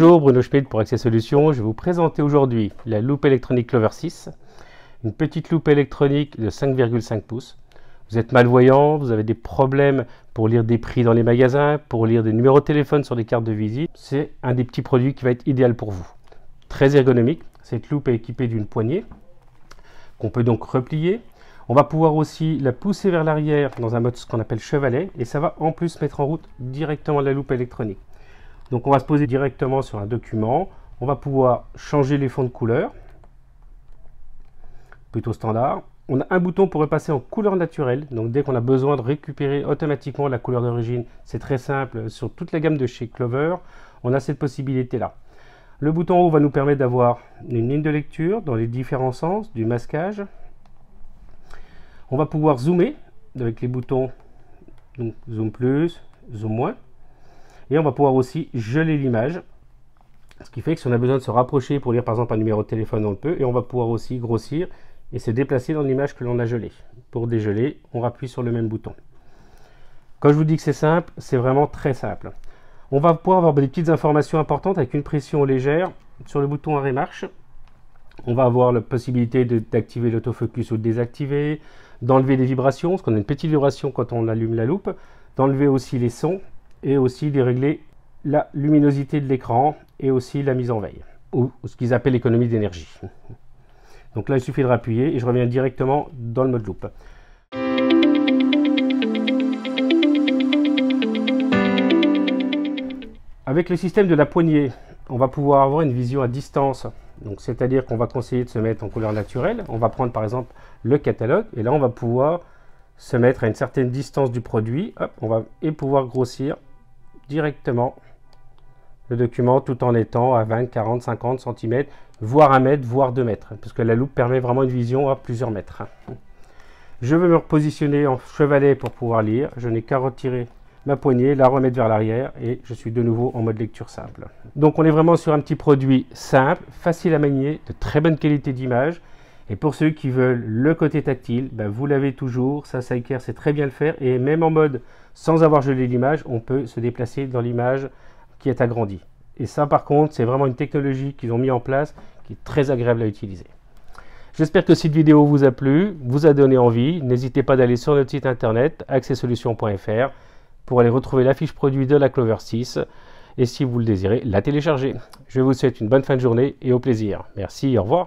Bonjour, Bruno Schmidt pour Accès Solutions. Je vais vous présenter aujourd'hui la loupe électronique Clover 6, une petite loupe électronique de 5,5 pouces. Vous êtes malvoyant, vous avez des problèmes pour lire des prix dans les magasins, pour lire des numéros de téléphone sur des cartes de visite. C'est un des petits produits qui va être idéal pour vous. Très ergonomique, cette loupe est équipée d'une poignée qu'on peut donc replier. On va pouvoir aussi la pousser vers l'arrière dans un mode ce qu'on appelle chevalet et ça va en plus mettre en route directement la loupe électronique. Donc on va se poser directement sur un document, on va pouvoir changer les fonds de couleur, plutôt standard. On a un bouton pour repasser en couleur naturelle, donc dès qu'on a besoin de récupérer automatiquement la couleur d'origine, c'est très simple, sur toute la gamme de chez Clover, on a cette possibilité là. Le bouton en haut va nous permettre d'avoir une ligne de lecture dans les différents sens, du masquage. On va pouvoir zoomer avec les boutons donc zoom plus, zoom moins. Et on va pouvoir aussi geler l'image. Ce qui fait que si on a besoin de se rapprocher pour lire par exemple un numéro de téléphone, on le peut. Et on va pouvoir aussi grossir et se déplacer dans l'image que l'on a gelée. Pour dégeler, on appuie sur le même bouton. Quand je vous dis que c'est simple, c'est vraiment très simple. On va pouvoir avoir des petites informations importantes avec une pression légère sur le bouton arrêt marche. On va avoir la possibilité d'activer l'autofocus ou de désactiver, d'enlever les vibrations, parce qu'on a une petite vibration quand on allume la loupe, d'enlever aussi les sons et aussi de régler la luminosité de l'écran et aussi la mise en veille, ou ce qu'ils appellent l'économie d'énergie. Donc là, il suffit de appuyer et je reviens directement dans le mode loupe. Avec le système de la poignée, on va pouvoir avoir une vision à distance. Donc c'est-à-dire qu'on va conseiller de se mettre en couleur naturelle. On va prendre par exemple le catalogue et là on va pouvoir se mettre à une certaine distance du produit. Hop, et pouvoir grossir directement le document tout en étant à 20, 40, 50 cm, voire 1 mètre, voire 2 mètres. Parce que la loupe permet vraiment une vision à plusieurs mètres. Je veux me repositionner en chevalet pour pouvoir lire. Je n'ai qu'à retirer ma poignée, la remettre vers l'arrière et je suis de nouveau en mode lecture simple. Donc on est vraiment sur un petit produit simple, facile à manier, de très bonne qualité d'image. Et pour ceux qui veulent le côté tactile, ben vous l'avez toujours, ça Cyker sait très bien le faire. Et même en mode sans avoir gelé l'image, on peut se déplacer dans l'image qui est agrandie. Et ça par contre, c'est vraiment une technologie qu'ils ont mis en place qui est très agréable à utiliser. J'espère que cette vidéo vous a plu, vous a donné envie. N'hésitez pas d'aller sur notre site internet accessolutions.fr pour aller retrouver la fiche produit de la Clover 6 et si vous le désirez, la télécharger. Je vous souhaite une bonne fin de journée et au plaisir. Merci, au revoir.